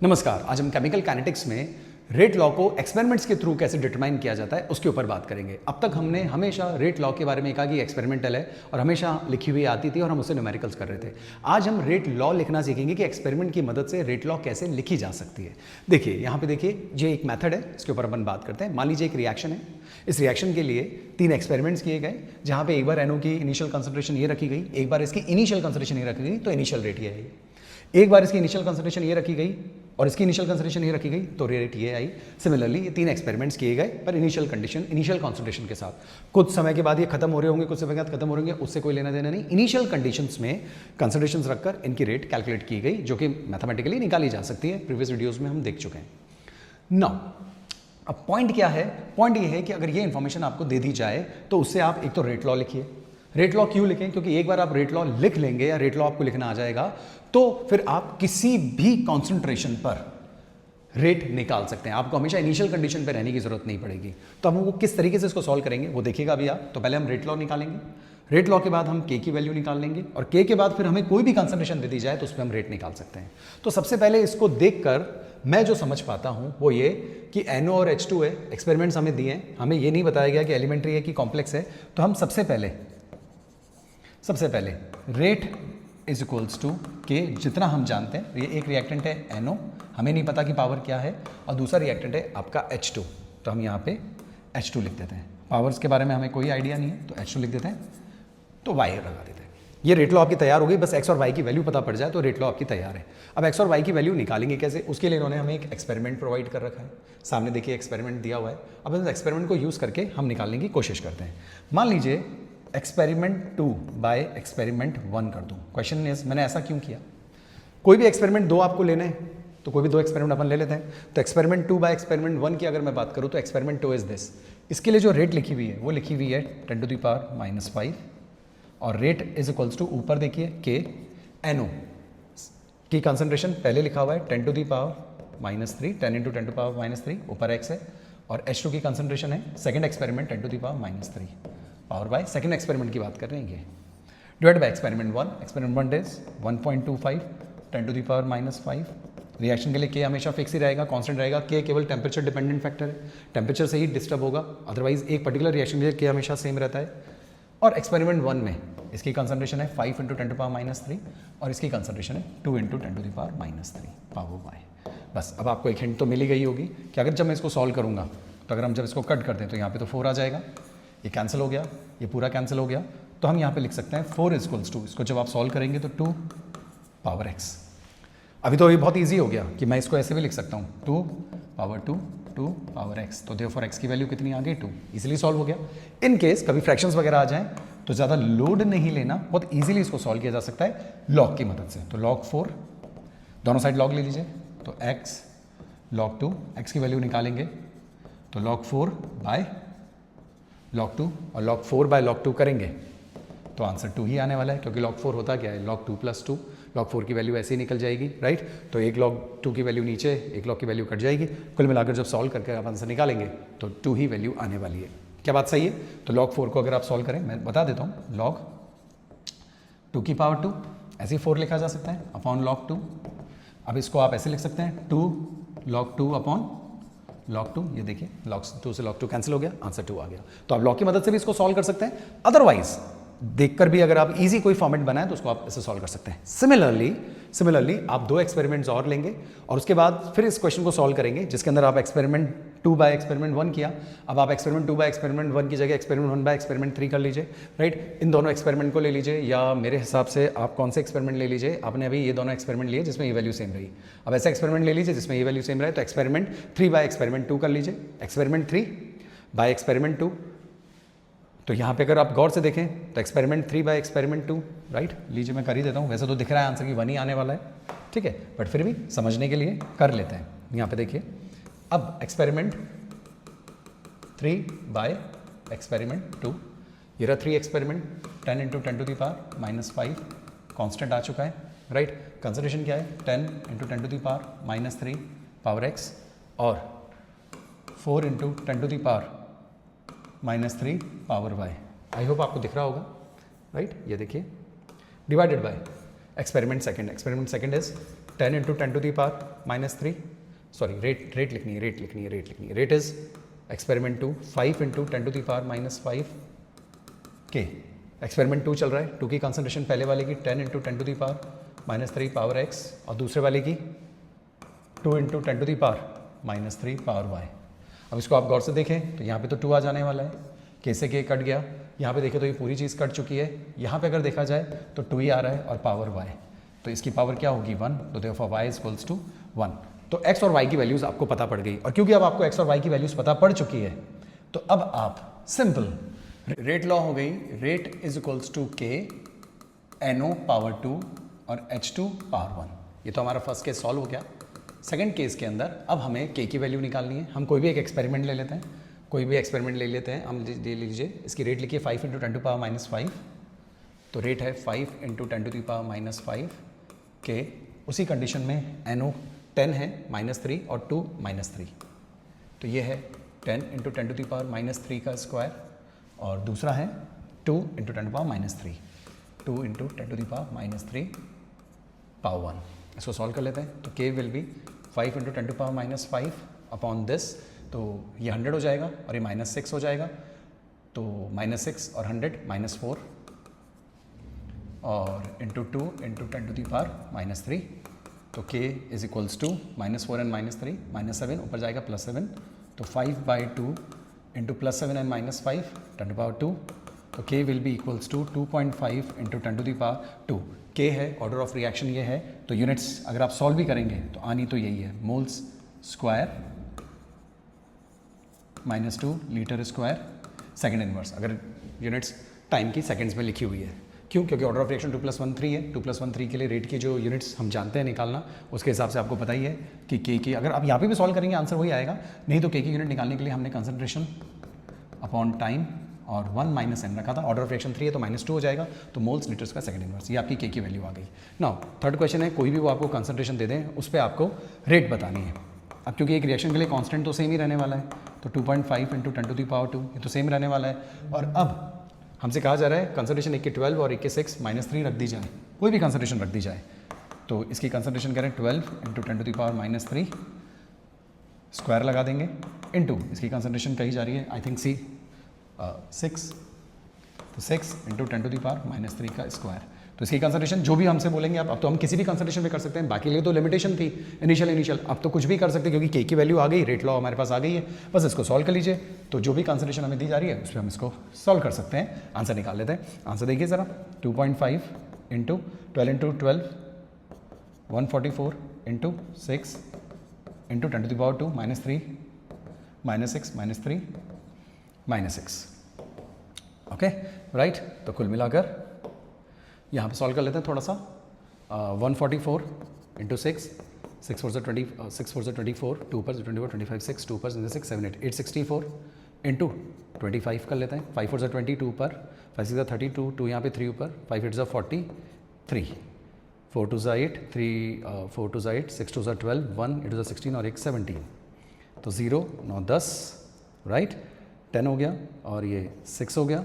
नमस्कार। आज हम केमिकल काइनेटिक्स में रेट लॉ को एक्सपेरिमेंट्स के थ्रू कैसे डिटरमाइन किया जाता है उसके ऊपर बात करेंगे। अब तक हमने हमेशा रेट लॉ के बारे में कहा कि एक्सपेरिमेंटल है और हमेशा लिखी हुई आती थी और हम उससे न्यूमेरिकल्स कर रहे थे। आज हम रेट लॉ लिखना सीखेंगे कि एक्सपेरिमेंट की मदद से रेट लॉ कैसे लिखी जा सकती है। देखिए यहाँ पे देखिए, ये एक मेथड है, इसके ऊपर अपन बात करते हैं। मान लीजिए एक रिएक्शन है, इस रिएक्शन के लिए 3 एक्सपेरिमेंट्स किए गए, जहाँ पे एक बार NO की इनिशियल कंसंट्रेशन ये रखी गई, एक बार इसकी इनिशियल कंसंट्रेशन ये रखी गई तो इनिशियल रेट ये आई, एक बार इसकी इनिशियल कंसंट्रेशन ये रखी गई और इसकी इनिशियल कंसंट्रेशन ये रखी गई तो रेट ये आई। सिमिलरली ये 3 एक्सपेरिमेंट्स किए गए पर इनिशियल कंडीशन, इनिशियल कंसंट्रेशन के साथ। कुछ समय के बाद ये खत्म हो रहे होंगे, कुछ समय के बाद खत्म हो रहे होंगे, उससे कोई लेना देना नहीं। इनिशियल कंडीशंस में कंसंट्रेशंस रखकर इनकी रेट कैलकुलेट की गई, जो कि मैथमेटिकली निकाली जा सकती है। प्रीवियस वीडियोज में हम देख चुके हैं। नाउ अब पॉइंट क्या है? पॉइंट ये है कि अगर ये इन्फॉर्मेशन आपको दे दी जाए तो उससे आप एक तो रेट लॉ लिखिए। रेट लॉ क्यों लिखें? क्योंकि एक बार आप रेट लॉ लिख लेंगे या रेट लॉ आपको लिखना आ जाएगा तो फिर आप किसी भी कॉन्सेंट्रेशन पर रेट निकाल सकते हैं। आपको हमेशा इनिशियल कंडीशन पर रहने की जरूरत नहीं पड़ेगी। तो हम वो किस तरीके से इसको सॉल्व करेंगे वो देखिएगा अभी आप। तो पहले हम रेट लॉ निकालेंगे, रेट लॉ के बाद हम K की वैल्यू निकाल लेंगे और K के बाद फिर हमें कोई भी कंसंट्रेशन दे दी जाए तो उस पर हम रेट निकाल सकते हैं। तो सबसे पहले इसको देखकर मैं जो समझ पाता हूं वो ये कि NO और H2 है, एक्सपेरिमेंट्स हमें दिए हैं, हमें ये नहीं बताया गया कि एलिमेंट्री है कि कॉम्प्लेक्स है। तो हम सबसे पहले rate is equals to K, जितना हम जानते हैं। ये एक रिएक्टेंट है NO, हमें नहीं पता कि पावर क्या है, और दूसरा रिएक्टेंट है आपका H2, तो हम यहाँ पे H2 लिख देते हैं। पावर्स के बारे में हमें कोई आइडिया नहीं है तो H2 लिख देते हैं, तो Y लगा देते हैं। ये रेट लॉ आपकी तैयार हो गई। बस X और Y की वैल्यू पता पड़ जाए तो रेट लॉ आपकी तैयार है। अब X और Y की वैल्यू निकालेंगे कैसे? उसके लिए इन्होंने हमें एक एक्सपेरिमेंट प्रोवाइड कर रखा है। सामने देखिए एक्सपेरिमेंट दिया हुआ है। अब इस एक्सपेरिमेंट को यूज़ करके हम निकालने की कोशिश करते हैं। मान लीजिए एक्सपेरिमेंट 2 बाय एक्सपेरिमेंट 1 कर दूँ। क्वेश्चन इज, मैंने ऐसा क्यों किया? कोई भी एक्सपेरिमेंट 2 आपको लेना है तो कोई भी 2 एक्सपेरिमेंट अपन ले लेते हैं। तो एक्सपेरिमेंट 2 बाय एक्सपेरिमेंट 1 की अगर मैं बात करूँ तो एक्सपेरिमेंट 2 इज दिस। इसके लिए जो रेट लिखी हुई है वो लिखी हुई है 10⁻⁻5 और रेट इज इक्वल्स टू, ऊपर देखिए K, NO की कंसंट्रेशन पहले लिखा हुआ है 10⁻³ 10 × 10⁻³ ऊपर X है, और H2 की कंसंट्रेशन है second experiment 10⁻³ power by second experiment की बात कर रहे हैं ये, divide by experiment 1। Experiment 1 is 1.25 10⁻⁻5। Reaction के लिए K हमेशा फिक्स ही रहेगा, कांस्टेंट रहेगा। K केवल टेम्परेचर डिपेंडेंट फैक्टर है, टेम्परेचर से ही डिस्टर्ब होगा, अदरवाइज एक पर्टिकुलर रिएक्शन के लिए K हमेशा सेम रहता है। और एक्सपेरिमेंट 1 में इसकी कंसंट्रेशन है 5 × 10⁻³ और इसकी कंसंट्रेशन है 2 × 10⁻³ पावर बाय। बस अब आपको एक हिंट तो मिल ही गई होगी कि अगर जब मैं इसको सॉल्व करूंगा तो अगर हम जब इसको कट करते हैं तो यहाँ पे तो 4 आ जाएगा, ये कैंसिल हो गया, ये पूरा कैंसिल हो गया। तो हम यहाँ पे लिख सकते हैं 4 इज इक्वल्स टू, इसको जब आप सॉल्व करेंगे तो 2 पावर x। अभी तो ये बहुत ईजी हो गया कि मैं इसको ऐसे भी लिख सकता हूँ 2 पावर 2 पावर x। तो देयरफॉर x की वैल्यू कितनी आ गई? 2। इजीली सॉल्व हो गया। इन केस कभी फ्रैक्शंस वगैरह आ जाएं तो ज़्यादा लोड नहीं लेना, बहुत इजीली इसको सॉल्व किया जा सकता है लॉग की मदद से। तो log 4, दोनों साइड लॉग ले लीजिए, तो x log 2, x की वैल्यू निकालेंगे तो log 4 बाय log 2 और log 4 बाय log 2 करेंगे तो आंसर 2 ही आने वाला है, क्योंकि log 4 होता क्या है? log 2 + 2। log 4 की वैल्यू ऐसे ही निकल जाएगी, राइट? तो एक log 2 की वैल्यू नीचे, एक log की वैल्यू कट जाएगी। कुल मिलाकर जब सॉल्व करके आप आंसर निकालेंगे तो 2 ही वैल्यू आने वाली है। क्या बात सही है? तो log 4 को अगर आप सॉल्व करें, मैं बता देता हूँ, log 2 की पावर 2 ऐसे ही 4 लिखा जा सकता है अपॉन log 2। अब इसको आप ऐसे लिख सकते हैं 2 log 2 अपॉन log 2। ये देखिए log 2 से log 2 कैंसिल हो गया, आंसर 2 आ गया। तो आप log की मदद से भी इसको सॉल्व कर सकते हैं, अदरवाइज देखकर भी अगर आप इजी कोई फॉर्मेट बनाएं तो उसको आप ऐसे सॉल्व कर सकते हैं। सिमिलरली आप 2 एक्सपेरिमेंट्स और लेंगे और उसके बाद फिर इस क्वेश्चन को सॉल्व करेंगे जिसके अंदर आप एक्सपेरिमेंट 2 बाय एक्सपेरिमेंट 1 किया। अब आप एक्सपेरिमेंट 2 बाय एक्सपेरिमेंट 1 की जगह एक्सपेरिमेंट 1 बाय एक्सपेरिमेंट 3 कर लीजिए, राइट? इन दोनों एक्सपेरिमेंट को ले लीजिए, या मेरे हिसाब से आप कौन से एक्सपेरिमेंट ले लीजिए। आपने अभी ये दोनों एक्सपेरिमेंट लिए जिसमें ये वैल्यू सेम रही, अब ऐसा एक्सपेरिमेंट ले लीजिए जिसमें ये वैल्यू सेम रहे। तो एक्सपेरिमेंट 3 बाय एक्सपेरिमेंट 2 कर लीजिए, एक्सपेरिमेंट 3 बाय एक्सपेरिमेंट 2। तो यहाँ पे अगर आप गौर से देखें तो एक्सपेरिमेंट 3 बाय एक्सपेरिमेंट 2, राइट? लीजिए मैं कर ही देता हूँ, वैसे तो दिख रहा है आंसर की 1 ही आने वाला है, ठीक है, बट फिर भी समझने के लिए कर लेते हैं। यहाँ पे देखिए, अब एक्सपेरिमेंट 3 बाय एक्सपेरिमेंट 2, ये रहा 3 एक्सपेरिमेंट, 10 × 10⁻⁻5 कांस्टेंट आ चुका है, राइट? कंसंट्रेशन क्या है? 10 × 10⁻³ पावर x और 4 × 10⁻³ पावर y। आई होप आपको दिख रहा होगा, राइट? ये देखिए, divided by experiment second is 10 into 10 to the power -3, sorry rate लिखनी है, rate is experiment 2 5 into 10 to the power -5 के। एक्सपेरिमेंट 2 चल रहा है, 2 की कंसंट्रेशन पहले वाले की 10 into 10 to the power -3 power x और दूसरे वाले की 2 into 10 to the power -3 power y। अब इसको आप गौर से देखें तो यहाँ पे तो 2 आ जाने वाला है, k से k कट गया, यहाँ पे देखें तो ये पूरी चीज़ कट चुकी है, यहाँ पे अगर देखा जाए तो 2 ही आ रहा है और पावर y, तो इसकी पावर क्या होगी 1, तो देखो y इज इक्वल्स टू 1। तो x और y की वैल्यूज़ आपको पता पड़ गई, और क्योंकि अब आपको x और y की वैल्यूज़ पता पड़ चुकी है तो अब आप सिंपल रेट लॉ हो गई, rate is equals to k NO power 2 और H2 पावर 1। ये तो हमारा फर्स्ट केस सॉल्व हो गया। सेकंड केस के अंदर अब हमें k की वैल्यू निकालनी है। हम कोई भी एक एक्सपेरिमेंट ले लेते हैं, हम ले लीजिए, इसकी रेट लिखिए 5 इंटू 10 टू पावर -5, तो रेट है 5 इंटू 10 टू दी पावर -5 के। उसी कंडीशन में NO 10 है -3 और 2 -3, तो ये है 10 इंटू 10 टू दी पावर -3 का स्क्वायर, और दूसरा है 2 into 10 to power -3, 2 into 10 to the power -3 power 1। इसको सॉल्व कर लेते हैं, तो k will be 5 into 10 to power -5 upon this, तो ये 100 हो जाएगा और ये -6 हो जाएगा, तो -6 और 100 -4 और into 2 into 10 to the power -3, तो k is equals to -4 and -3 -7, ऊपर जाएगा +7, तो 5/2 इंटू +7 एंड -5 10 टू पावर 2, तो k will be equals to 2.5 into 10 to the power 2। k है, ऑर्डर ऑफ रिएक्शन ये है, तो यूनिट्स अगर आप सॉल्व भी करेंगे तो आनी तो यही है, moles square -2 litre square second inverse, अगर यूनिट्स टाइम की सेकंड्स में लिखी हुई है। क्यों? क्योंकि ऑर्डर ऑफ रिएक्शन 2 + 1 3 है, 2 + 1 3 के लिए रेट की जो यूनिट्स हम जानते हैं निकालना, उसके हिसाब से आपको पता ही है कि k की, अगर आप यहाँ पे भी सॉल्व करेंगे आंसर वही आएगा, नहीं तो k की यूनिट निकालने के लिए हमने कंसंट्रेशन अपॉन टाइम और 1 - n रखा था। ऑर्डर ऑफ रिएक्शन 3 है तो -2 हो जाएगा, तो मोल्स लीटर्स का सेकंड इनवर्स, ये आपकी k की वैल्यू आ गई। नाउ थर्ड क्वेश्चन है, कोई भी वो आपको कंसंट्रेशन दे दें, उस पर आपको रेट बतानी है। अब क्योंकि एक रिएक्शन के लिए कांस्टेंट तो सेम ही रहने वाला है, तो 2.5 इंटू 10 टू दी पावर 2 ये तो सेम रहने वाला है, और अब हमसे कहा जा रहा है कंसंट्रेशन एक के 12 और एक के 6 -3 रख दी जाए, कोई भी कंसंट्रेशन रख दी जाए, तो इसकी कंसंट्रेशन करें 12 into 10 to the power -3 square लगा देंगे, इनटू इसकी कंसंट्रेशन कही जा रही है आई थिंक 6, तो 6 इंटू 10 टू दी पावर -3 का स्क्वायर, तो इसकी कंसंट्रेशन जो भी हमसे बोलेंगे आप, अब तो हम किसी भी कंसंट्रेशन में कर सकते हैं, बाकी लिए तो लिमिटेशन थी इनिशियल, अब तो कुछ भी कर सकते हैं क्योंकि k की वैल्यू आ गई, रेट लॉ हमारे पास आ गई है, बस इसको सॉल्व कर लीजिए, तो जो भी कंसंट्रेशन हमें दी जा रही है उस पर हम इसको सॉल्व कर सकते हैं, आंसर निकाल लेते हैं। आंसर देखिए ज़रा, 2.5 into 12 into 12 144 into 6 into 10 to the power 2 -3 -6 -3 -6, okay right. तो कुल मिलाकर यहाँ पे सॉल्व कर लेते हैं थोड़ा सा, 144 इंटू 6 4 से 24, 2 पर 24 25 6 2 पर 6 7 8 864 इंटू 25 कर लेते हैं, 5 4 से 20 2 पर 5 6 32 2 यहाँ पे 3 ऊपर 5 8 43 4 2 8 3 4 2 8 6 2 12 1 8 16 और 1 17, तो 0 9 10 राइट, 10 हो गया और ये 6 हो गया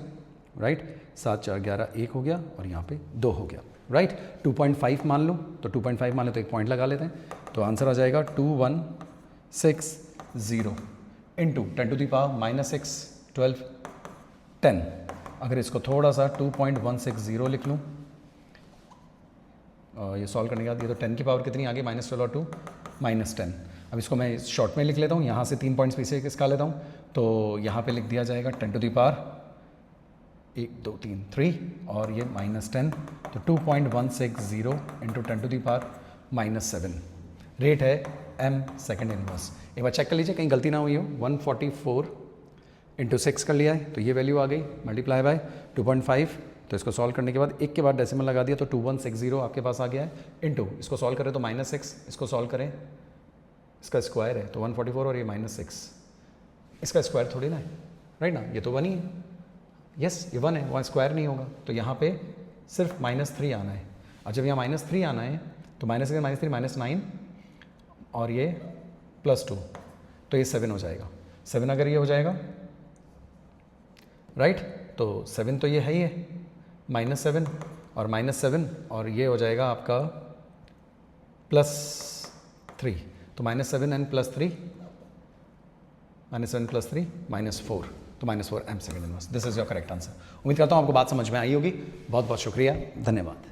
राइट, 7 4 11 1 हो गया और यहाँ पे 2 हो गया राइट। 2.5 मान लूँ तो 2.5 मान लो तो एक पॉइंट लगा लेते हैं, तो आंसर आ जाएगा 2160 इंटू 10 टू दी पावर -6 12 10। अगर इसको थोड़ा सा 2.160 लिख लूँ, ये सॉल्व करने के बाद ये तो 10 की पावर कितनी आ गई, -12 और 2 -10। अब इसको मैं शॉर्ट में लिख लेता हूँ, यहाँ से 3 पॉइंट्स पीछे इसका लेता हूँ, तो यहाँ पे लिख दिया जाएगा 10 टू दी पावर 1 2 3 3 और ये -10, तो 2.160 into 10 to the power -7, rate है m सेकेंड इनवर्स। एक बार चेक कर लीजिए कहीं गलती ना हुई हो, 144 इंटू 6 कर लिया है तो ये वैल्यू आ गई, मल्टीप्लाई बाय 2.5, तो इसको सॉल्व करने के बाद एक के बाद डेसिमल लगा दिया तो 2160 आपके पास आ गया है, इनटू इसको सॉल्व करें तो -6, इसको सॉल्व करें इसका स्क्वायर है तो 144 और ये -6, इसका स्क्वायर थोड़ी ना है राइट ना, ये तो 1 ही है, यस ये 1 है, वहाँ स्क्वायर नहीं होगा, तो यहाँ पे सिर्फ -3 आना है, और जब यहाँ -3 आना है तो -3 -9 और ये +2, तो ये 7 हो जाएगा, 7 अगर ये हो जाएगा राइट, तो 7 तो ये है ही है, -7 और -7 और ये हो जाएगा आपका +3, तो -7n + 3, -7 + 3 -4, तो -4 m second inverse. This is your correct answer. उम्मीद करता हूँ आपको बात समझ में आई होगी। बहुत बहुत शुक्रिया, धन्यवाद।